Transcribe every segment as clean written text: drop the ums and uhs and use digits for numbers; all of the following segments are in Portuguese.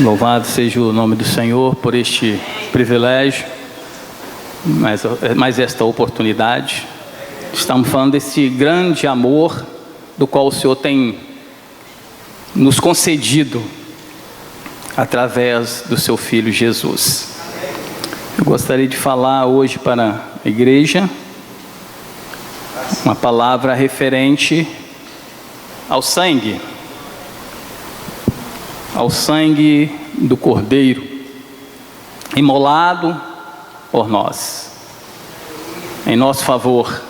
Louvado seja o nome do Senhor por este privilégio, mais esta oportunidade. Estamos falando desse grande amor do qual o Senhor tem nos concedido através do seu Filho Jesus. Eu gostaria de falar hoje para a igreja uma palavra referente ao sangue do Cordeiro, imolado por nós, em nosso favor.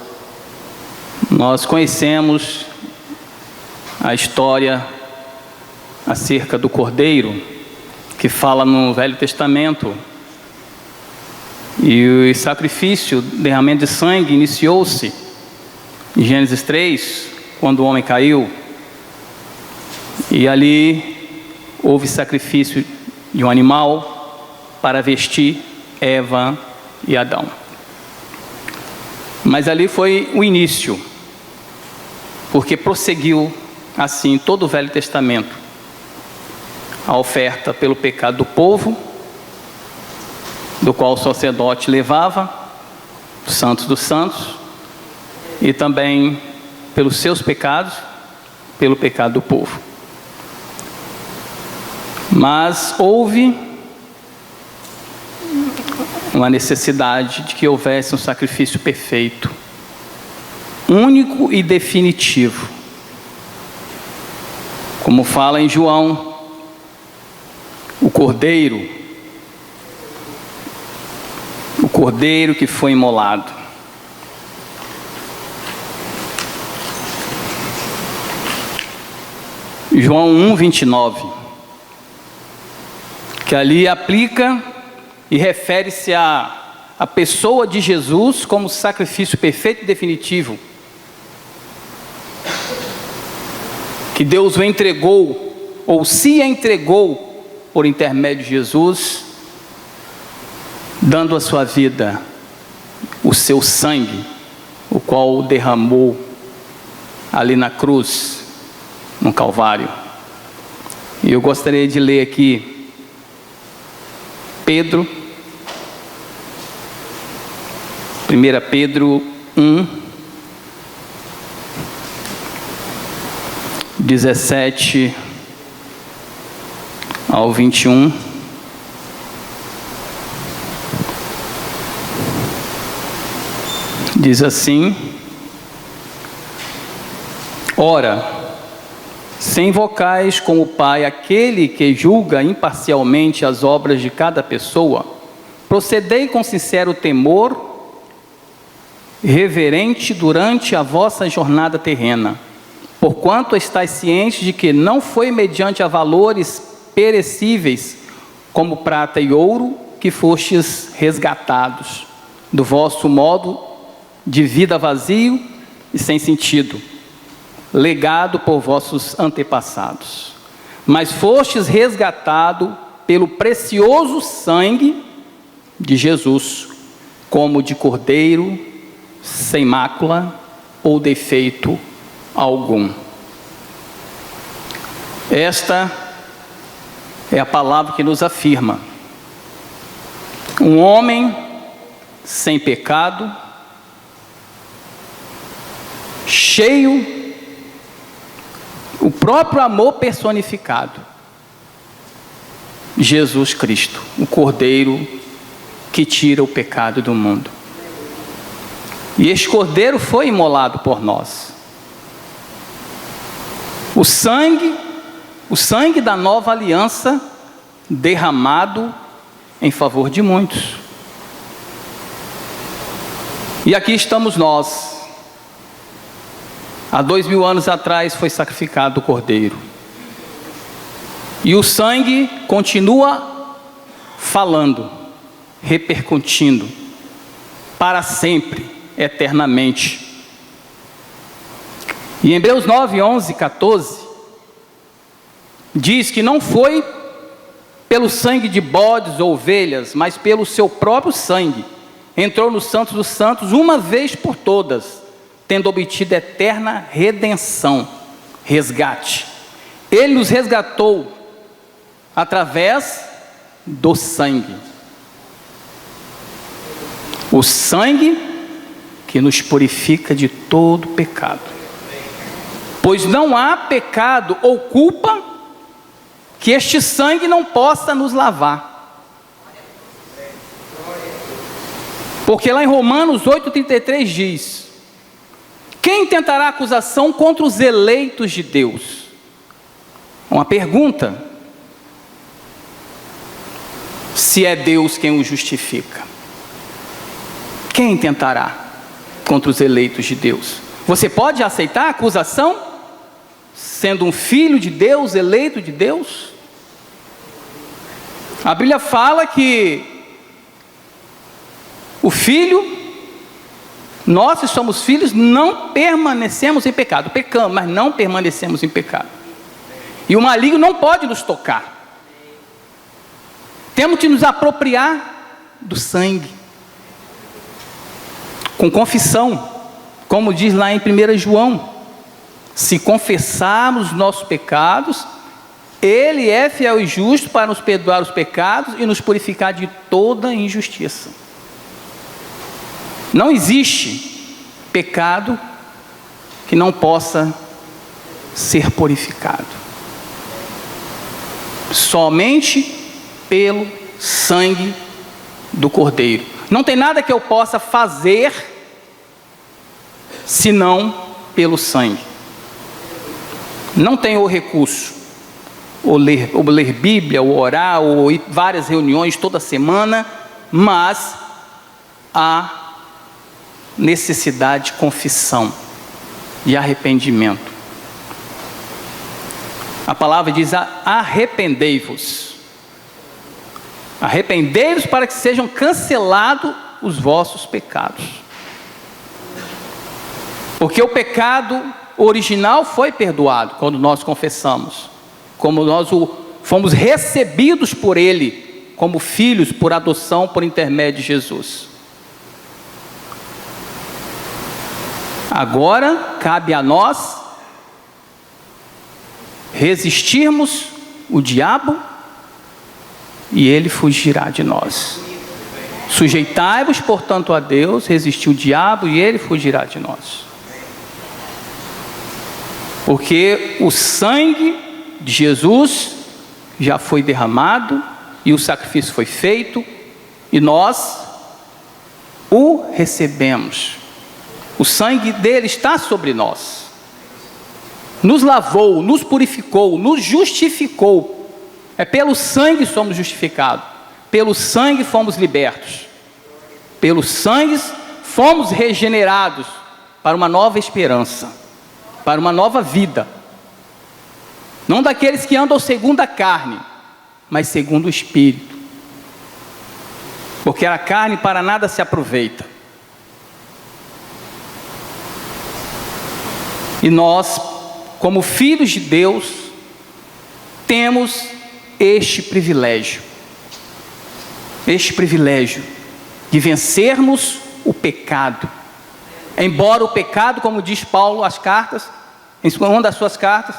Nós conhecemos a história acerca do Cordeiro, que fala no Velho Testamento, e o sacrifício, derramamento de sangue, iniciou-se em Gênesis 3, quando o homem caiu, e ali houve sacrifício de um animal para vestir Eva e Adão. Mas ali foi o início, porque prosseguiu assim todo o Velho Testamento, a oferta pelo pecado do povo, do qual o sacerdote levava, Santos dos Santos, e também pelos seus pecados, pelo pecado do povo. Mas houve uma necessidade de que houvesse um sacrifício perfeito, único e definitivo. Como fala em João, o Cordeiro que foi imolado. João 1:29. Que ali aplica e refere-se à pessoa de Jesus como sacrifício perfeito e definitivo, que Deus o entregou, ou se entregou por intermédio de Jesus, dando a sua vida, o seu sangue, o qual derramou ali na cruz, no Calvário. E eu gostaria de ler aqui Pedro, 1 Pedro 1, 17 ao 21. Diz assim: Ora, se invocais como Pai aquele que julga imparcialmente as obras de cada pessoa, procedei com sincero temor, reverente durante a vossa jornada terrena, porquanto estáis cientes de que não foi mediante a valores perecíveis, como prata e ouro, que fostes resgatados do vosso modo de vida vazio e sem sentido, legado por vossos antepassados, mas fostes resgatado pelo precioso sangue de Jesus, como de cordeiro, sem mácula ou defeito algum. Esta é a palavra que nos afirma: um homem sem pecado, cheio o próprio amor personificado, Jesus Cristo, o Cordeiro que tira o pecado do mundo. E este Cordeiro foi imolado por nós. O sangue da nova aliança derramado em favor de muitos. E aqui estamos nós. Há 2000 anos atrás foi sacrificado o Cordeiro. E o sangue continua falando, repercutindo, para sempre, eternamente. E em Hebreus 9, 11, 14, diz que não foi pelo sangue de bodes ou ovelhas, mas pelo seu próprio sangue, entrou no Santos dos Santos uma vez por todas, tendo obtido eterna redenção, resgate. Ele nos resgatou através do sangue. O sangue que nos purifica de todo pecado. Pois não há pecado ou culpa que este sangue não possa nos lavar. Porque lá em Romanos 8,33 diz: quem tentará acusação contra os eleitos de Deus? Uma pergunta. Se é Deus quem o justifica, quem tentará contra os eleitos de Deus? Você pode aceitar a acusação, sendo um filho de Deus, eleito de Deus? A Bíblia fala que o filho, nós que somos filhos, não permanecemos em pecado. Pecamos, mas não permanecemos em pecado. E o maligno não pode nos tocar. Temos que nos apropriar do sangue, com confissão, como diz lá em 1 João, se confessarmos nossos pecados, Ele é fiel e justo para nos perdoar os pecados e nos purificar de toda injustiça. Não existe pecado que não possa ser purificado. Somente pelo sangue do Cordeiro. Não tem nada que eu possa fazer senão pelo sangue. Não tenho o recurso, ou ler Bíblia, ou orar, ou ir várias reuniões toda semana, mas há necessidade de confissão e arrependimento. A palavra diz: arrependei-vos. Arrependei-vos para que sejam cancelados os vossos pecados. Porque o pecado original foi perdoado quando nós confessamos, como nós fomos recebidos por Ele, como filhos por adoção, por intermédio de Jesus. Agora cabe a nós resistirmos o diabo e ele fugirá de nós. Sujeitai-vos, portanto, a Deus, resistir o diabo e ele fugirá de nós. Porque o sangue de Jesus já foi derramado e o sacrifício foi feito e nós o recebemos. O sangue dele está sobre nós. Nos lavou, nos purificou, nos justificou. É pelo sangue somos justificados. Pelo sangue fomos libertos. Pelo sangue fomos regenerados para uma nova esperança, para uma nova vida. Não daqueles que andam segundo a carne, mas segundo o Espírito. Porque a carne para nada se aproveita. E nós, como filhos de Deus, temos este privilégio de vencermos o pecado. Embora o pecado, como diz Paulo às cartas, em uma das suas cartas,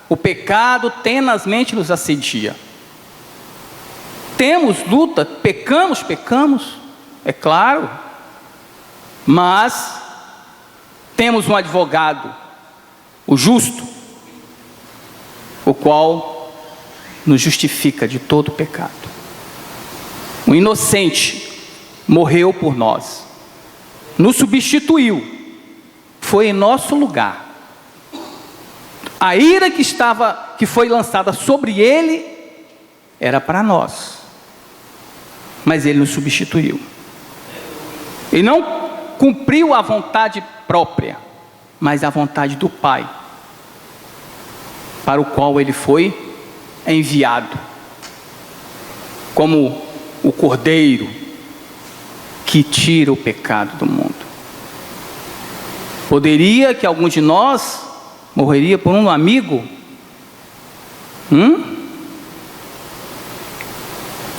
o pecado tenazmente nos assedia. Temos luta, pecamos, é claro, mas temos um advogado, o justo, o qual nos justifica de todo pecado. O inocente morreu por nós, nos substituiu, foi em nosso lugar. A ira que foi lançada sobre ele era para nós, mas ele nos substituiu. Ele não cumpriu a vontade própria, mas a vontade do Pai, para o qual ele foi enviado, como o Cordeiro que tira o pecado do mundo. Poderia que algum de nós morreria por um amigo?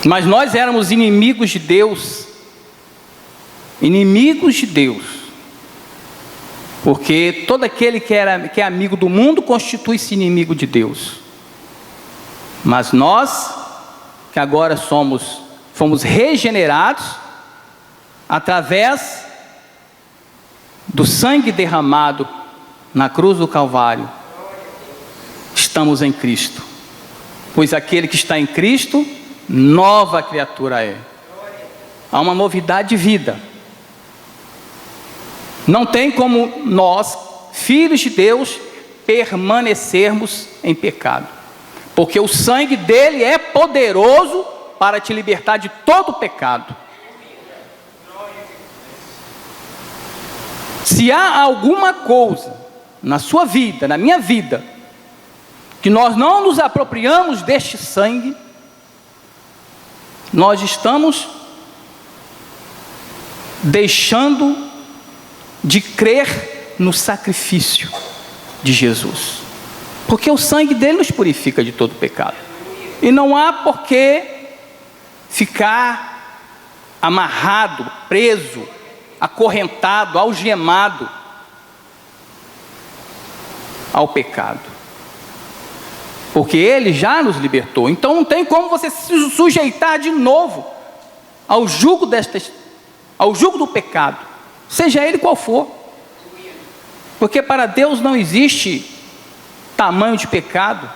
Mas nós éramos inimigos de Deus. Inimigos de Deus. Porque todo aquele que é amigo do mundo constitui-se inimigo de Deus. Mas nós que agora fomos regenerados através do sangue derramado na cruz do Calvário. Estamos em Cristo, pois aquele que está em Cristo, nova criatura é. Há uma novidade de vida. Não tem como nós, filhos de Deus, permanecermos em pecado, porque o sangue dele é poderoso para te libertar de todo pecado. Se há alguma coisa na sua vida, na minha vida, que nós não nos apropriamos deste sangue, nós estamos deixando de crer no sacrifício de Jesus, porque o sangue dele nos purifica de todo pecado, e não há por que ficar amarrado, preso, acorrentado, algemado ao pecado, porque ele já nos libertou. Então não tem como você se sujeitar de novo ao jugo do pecado, seja ele qual for, porque para Deus não existe tamanho de pecado.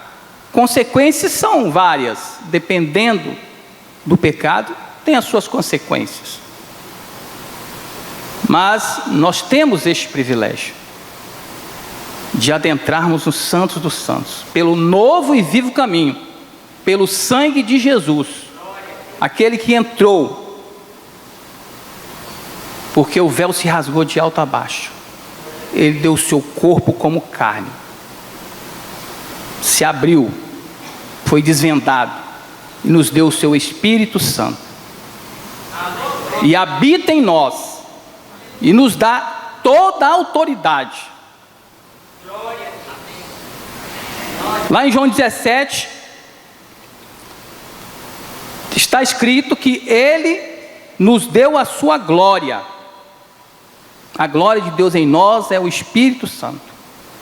Consequências são várias, dependendo do pecado, tem as suas consequências. Mas nós temos este privilégio de adentrarmos nos santos dos santos, pelo novo e vivo caminho, pelo sangue de Jesus, aquele que entrou, porque o véu se rasgou de alto a baixo, ele deu o seu corpo como carne, se abriu, foi desvendado, e nos deu o seu Espírito Santo, e habita em nós, e nos dá toda a autoridade. Lá em João 17, está escrito que ele nos deu a sua glória. A glória de Deus em nós é o Espírito Santo,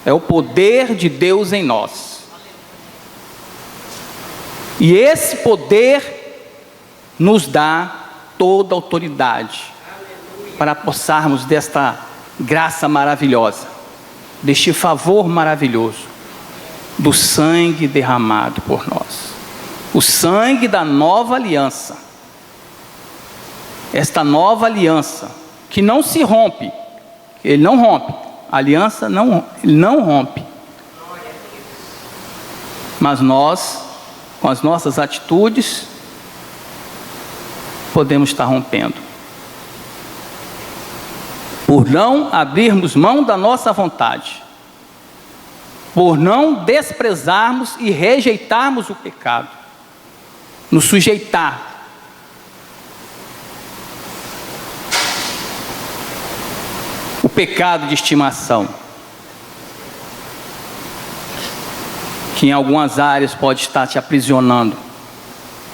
é o poder de Deus em nós. E esse poder nos dá toda a autoridade para passarmos desta graça maravilhosa, deste favor maravilhoso, do sangue derramado por nós, o sangue da nova aliança, esta nova aliança, que não se rompe, ele não rompe, a aliança ele não rompe, mas nós, com as nossas atitudes, podemos estar rompendo, por não abrirmos mão da nossa vontade, por não desprezarmos e rejeitarmos o pecado, nos sujeitar. O pecado de estimação, que em algumas áreas pode estar te aprisionando,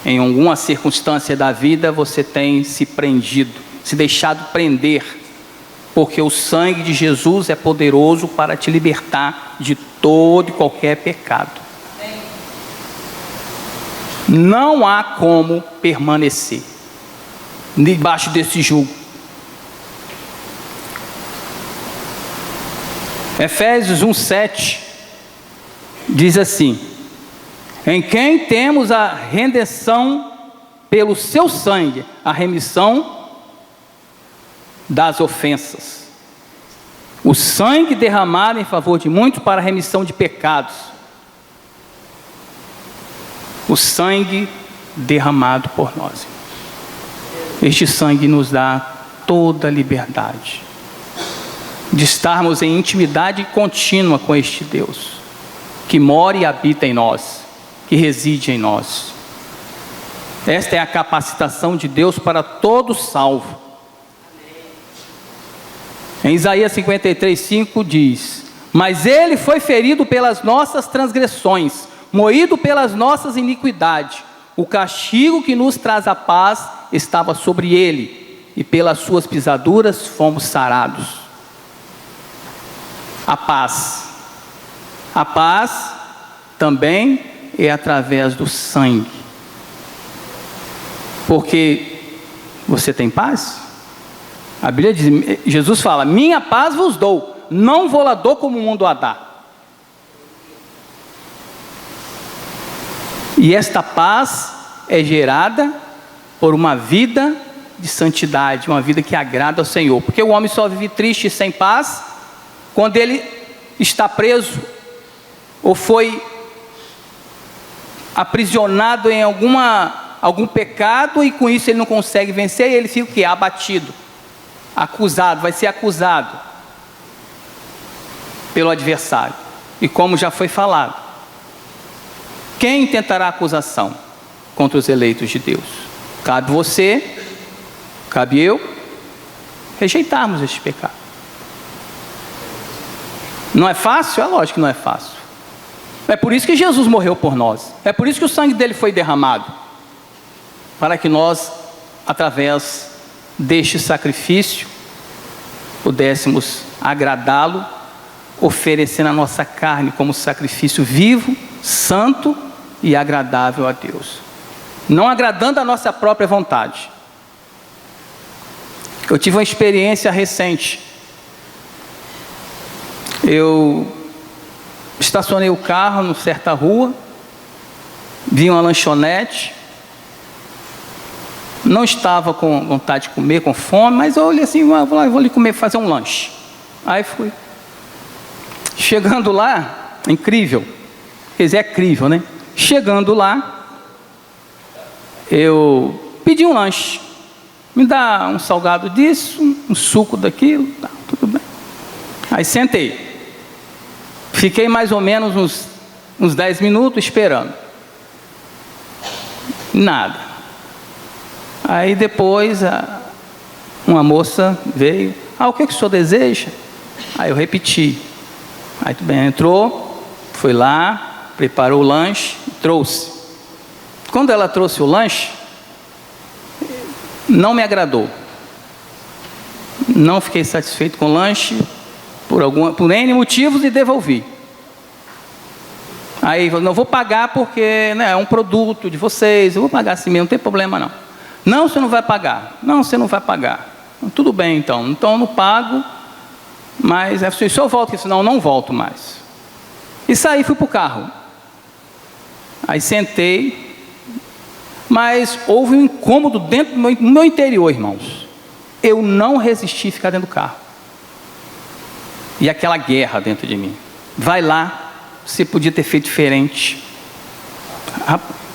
em alguma circunstância da vida você tem se prendido, se deixado prender, porque o sangue de Jesus é poderoso para te libertar de todo e qualquer pecado. Não há como permanecer debaixo desse jugo. Efésios 1:7 diz assim: em quem temos a redenção pelo seu sangue, a remissão das ofensas. O sangue derramado em favor de muitos para a remissão de pecados. O sangue derramado por nós. Este sangue nos dá toda a liberdade de estarmos em intimidade contínua com este Deus, que mora e habita em nós, que reside em nós. Esta é a capacitação de Deus para todo salvo. Em Isaías 53:5 diz: mas ele foi ferido pelas nossas transgressões, moído pelas nossas iniquidades. O castigo que nos traz a paz estava sobre ele, e pelas suas pisaduras fomos sarados. A paz também é através do sangue. porque você tem paz? A Bíblia diz, Jesus fala, minha paz vos dou, não vou lá dou como o mundo a dá. E esta paz é gerada por uma vida de santidade, uma vida que agrada ao Senhor. Porque o homem só vive triste e sem paz quando ele está preso ou foi aprisionado em algum pecado, e com isso ele não consegue vencer, e ele fica o quê? Abatido, acusado, vai ser acusado pelo adversário. E como já foi falado, quem tentará acusação contra os eleitos de Deus? Cabe você, cabe eu, rejeitarmos este pecado. Não é fácil? É lógico que não é fácil. É por isso que Jesus morreu por nós. É por isso que o sangue dele foi derramado. Para que nós, através deste sacrifício, pudéssemos agradá-lo, oferecendo a nossa carne como sacrifício vivo, santo e agradável a Deus. Não agradando a nossa própria vontade. Eu tive uma experiência recente. Eu estacionei o carro em certa rua, vi uma lanchonete, não estava com vontade de comer, com fome, mas eu olhei assim, vou ali comer, fazer um lanche. Aí fui. Chegando lá, incrível, quer dizer, é incrível, né? Chegando lá, eu pedi um lanche, me dá um salgado disso, um suco daquilo, tá, tudo bem. Aí sentei. Fiquei mais ou menos uns 10 minutos esperando. Nada. Aí depois uma moça veio. O que o senhor deseja? Aí eu repeti. Aí tudo bem, entrou, foi lá, preparou o lanche, trouxe. Quando ela trouxe o lanche, não me agradou. Não fiquei satisfeito com o lanche, por N motivos, e devolvi. Aí não vou pagar porque, né, é um produto de vocês, eu vou pagar assim mesmo, não tem problema não. Não, você não vai pagar. Não, você não vai pagar. Tudo bem então eu não pago, mas se eu volto, senão eu não volto mais. E saí, fui para o carro. Aí sentei, mas houve um incômodo dentro do meu interior, irmãos. Eu não resisti a ficar dentro do carro. E aquela guerra dentro de mim. Vai lá, você podia ter feito diferente.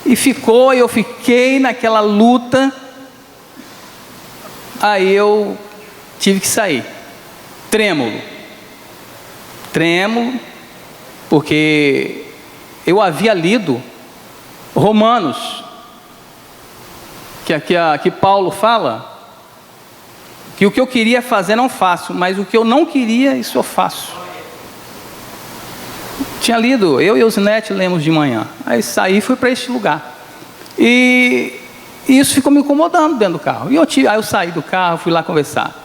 E eu fiquei naquela luta. Aí eu tive que sair. Trêmulo, porque eu havia lido Romanos, que Paulo fala, que o que eu queria fazer não faço, mas o que eu não queria, isso eu faço. Tinha lido, eu e o Zinete lemos de manhã. Aí saí e fui para este lugar. E isso ficou me incomodando dentro do carro. Aí eu saí do carro, fui lá conversar.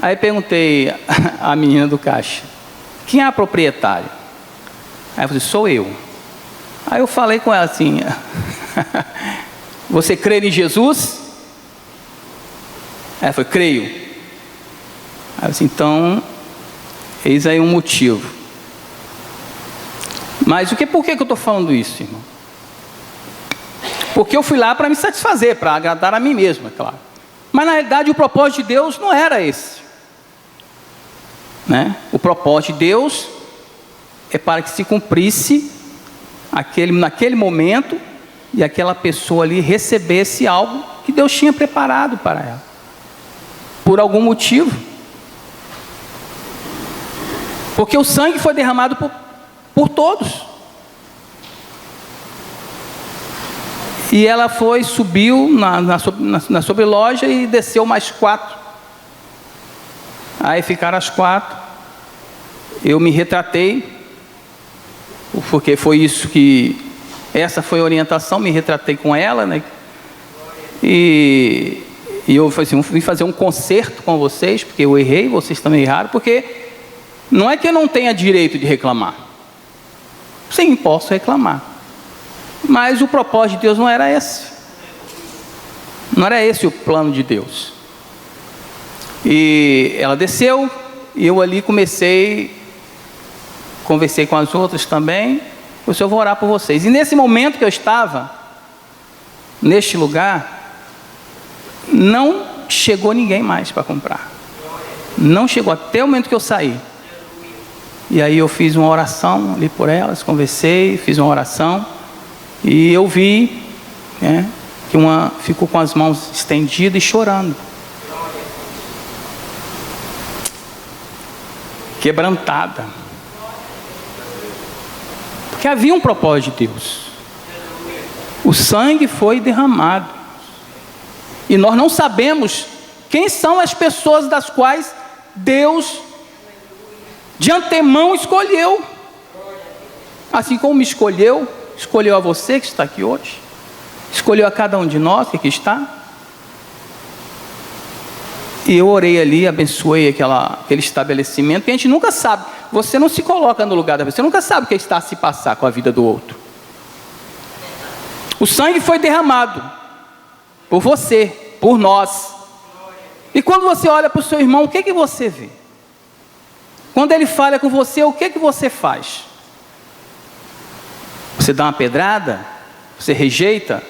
Aí perguntei à menina do caixa, quem é a proprietária? Aí eu falei, sou eu. Aí eu falei com ela assim, você crê em Jesus? Aí ela falou, creio. Aí eu disse, então, eis aí um motivo. Mas por que eu estou falando isso, irmão? Porque eu fui lá para me satisfazer, para agradar a mim mesmo, é claro. Mas na realidade o propósito de Deus não era esse, né? O propósito de Deus é para que se cumprisse naquele momento, e aquela pessoa ali recebesse algo que Deus tinha preparado para ela, por algum motivo. Porque o sangue foi derramado por todos. E ela subiu na sobreloja e desceu mais 4. Aí ficaram as 4. Eu me retratei, porque essa foi a orientação, me retratei com ela, né? E eu falei assim, vim fazer um conserto com vocês, porque eu errei, vocês também erraram, porque não é que eu não tenha direito de reclamar. Sim, posso reclamar. Mas o propósito de Deus não era esse. Não era esse o plano de Deus. E ela desceu, e eu ali conversei com as outras também. Eu disse, eu vou orar por vocês. E nesse momento que eu estava, neste lugar, não chegou ninguém mais para comprar. Não chegou, até o momento que eu saí. E aí eu fiz uma oração ali por elas, conversei, fiz uma oração. E eu vi, né, que uma ficou com as mãos estendidas e chorando. Quebrantada. Porque havia um propósito de Deus. O sangue foi derramado. E nós não sabemos quem são as pessoas das quais Deus de antemão escolheu. Assim como me escolheu, escolheu a você que está aqui hoje, escolheu a cada um de nós que aqui está. E eu orei ali, abençoei aquele estabelecimento. E a gente nunca sabe, você não se coloca no lugar da pessoa, você nunca sabe o que está a se passar com a vida do outro. O sangue foi derramado por você, por nós. E quando você olha para o seu irmão, o que que você vê? Quando ele fala com você, o que que você faz? Você dá uma pedrada? Você rejeita?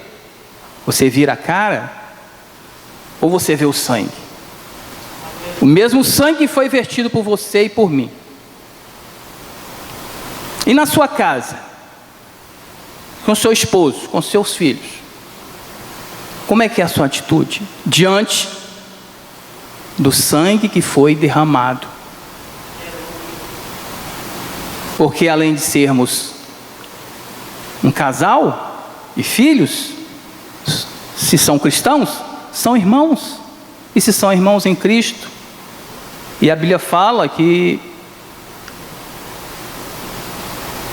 Você vira a cara? Ou você vê o sangue? O mesmo sangue que foi vertido por você e por mim. E na sua casa? Com seu esposo, com seus filhos? Como é que é a sua atitude diante do sangue que foi derramado? Porque além de sermos um casal e filhos, se são cristãos, são irmãos. E se são irmãos em Cristo, e a Bíblia fala que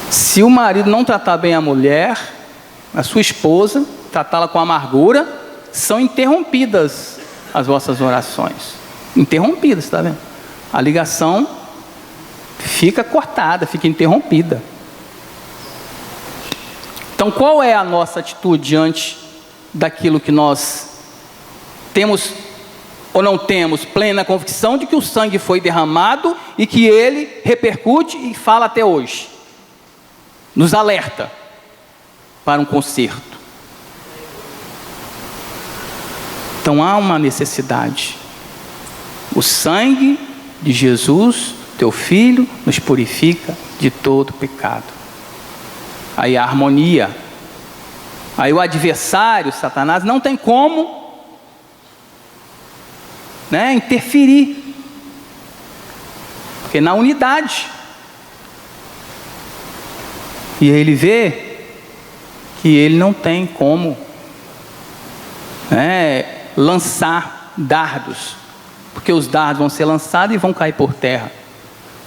se o marido não tratar bem a mulher, a sua esposa, tratá-la com amargura, são interrompidas as vossas orações. Interrompidas, está vendo? A ligação fica cortada, fica interrompida. Então, qual é a nossa atitude diante daquilo que nós temos ou não temos plena convicção de que o sangue foi derramado e que ele repercute e fala até hoje? Nos alerta para um conserto. Então há uma necessidade. O sangue de Jesus, teu Filho, nos purifica de todo pecado. Aí a harmonia. Aí o adversário, Satanás, não tem como, né, interferir. Porque na unidade. E ele vê que ele não tem como, né, lançar dardos. Porque os dardos vão ser lançados e vão cair por terra.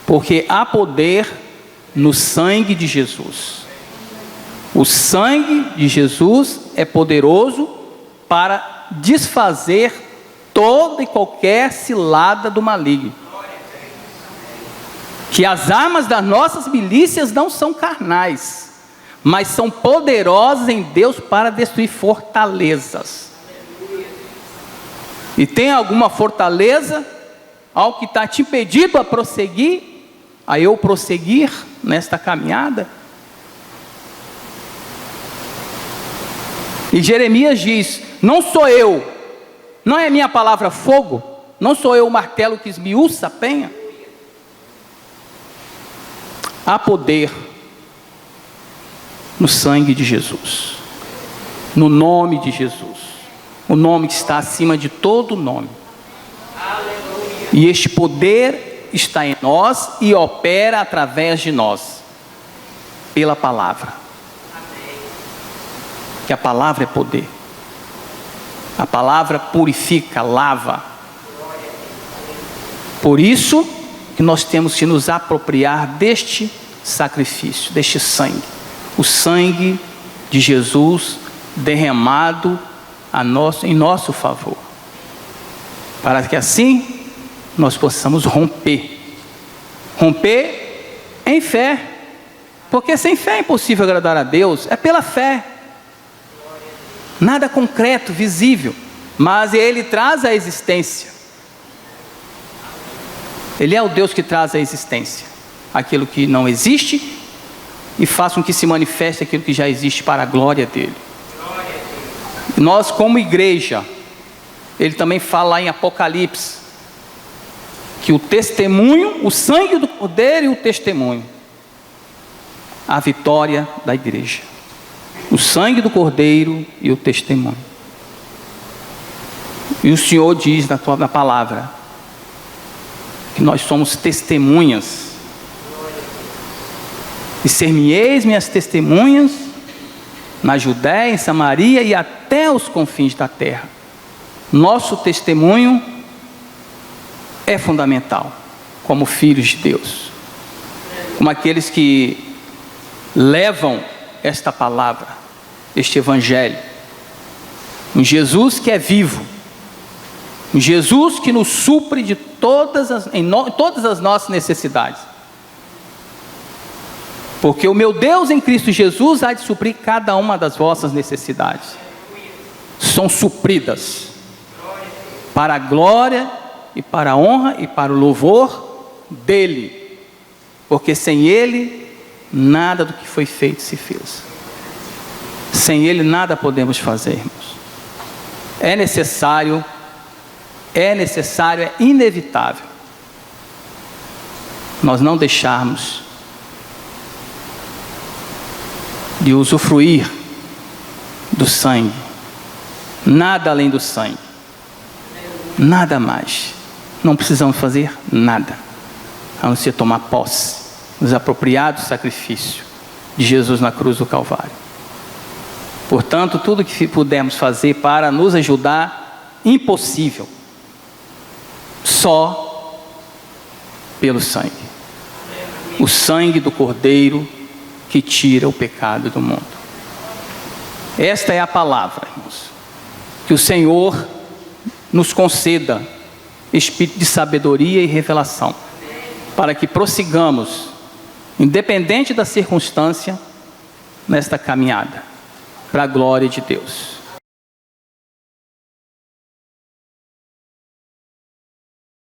Porque há poder no sangue de Jesus. O sangue de Jesus é poderoso para desfazer toda e qualquer cilada do maligno. Que as armas das nossas milícias não são carnais, mas são poderosas em Deus para destruir fortalezas. E tem alguma fortaleza, algo que está te impedindo a prosseguir, a eu prosseguir nesta caminhada? E Jeremias diz, não sou eu, não é minha palavra fogo, não sou eu o martelo que esmiuça a penha. Há poder no sangue de Jesus, no nome de Jesus, o nome que está acima de todo nome. Aleluia. E este poder está em nós e opera através de nós, pela palavra. Amém. Que a palavra é poder, a palavra purifica, lava. Por isso que nós temos que nos apropriar deste sacrifício, deste sangue, o sangue de Jesus derramado em nosso favor, para que assim nós possamos romper em fé, porque sem fé é impossível agradar a Deus, é pela fé, nada concreto, visível, mas Ele traz a existência. Ele é o Deus que traz a existência, aquilo que não existe, e faz com que se manifeste aquilo que já existe para a glória dEle. Nós, como igreja, Ele também fala lá em Apocalipse, que o testemunho, o sangue do Cordeiro e o testemunho, a vitória da igreja. O sangue do Cordeiro e o testemunho. E o Senhor diz na palavra, que nós somos testemunhas. E ser-me-eis minhas testemunhas, na Judéia, em Samaria e até os confins da terra. Nosso testemunho é fundamental, como filhos de Deus, como aqueles que levam esta palavra, este evangelho, um Jesus que é vivo, um Jesus que nos supre de todas as nossas necessidades, porque o meu Deus em Cristo Jesus há de suprir cada uma das vossas necessidades, são supridas, para a glória e para a honra e para o louvor dEle, porque sem Ele, nada do que foi feito se fez. Sem Ele nada podemos fazer, irmãos. É necessário, é inevitável nós não deixarmos de usufruir do sangue, nada além do sangue, nada mais. Não precisamos fazer nada, a não ser tomar posse, nos apropriar do sacrifício de Jesus na cruz do Calvário. Portanto, tudo que pudermos fazer para nos ajudar, impossível, só pelo sangue. O sangue do Cordeiro que tira o pecado do mundo. Esta é a palavra, irmãos. Que o Senhor nos conceda espírito de sabedoria e revelação, para que prossigamos, independente da circunstância, nesta caminhada, para a glória de Deus.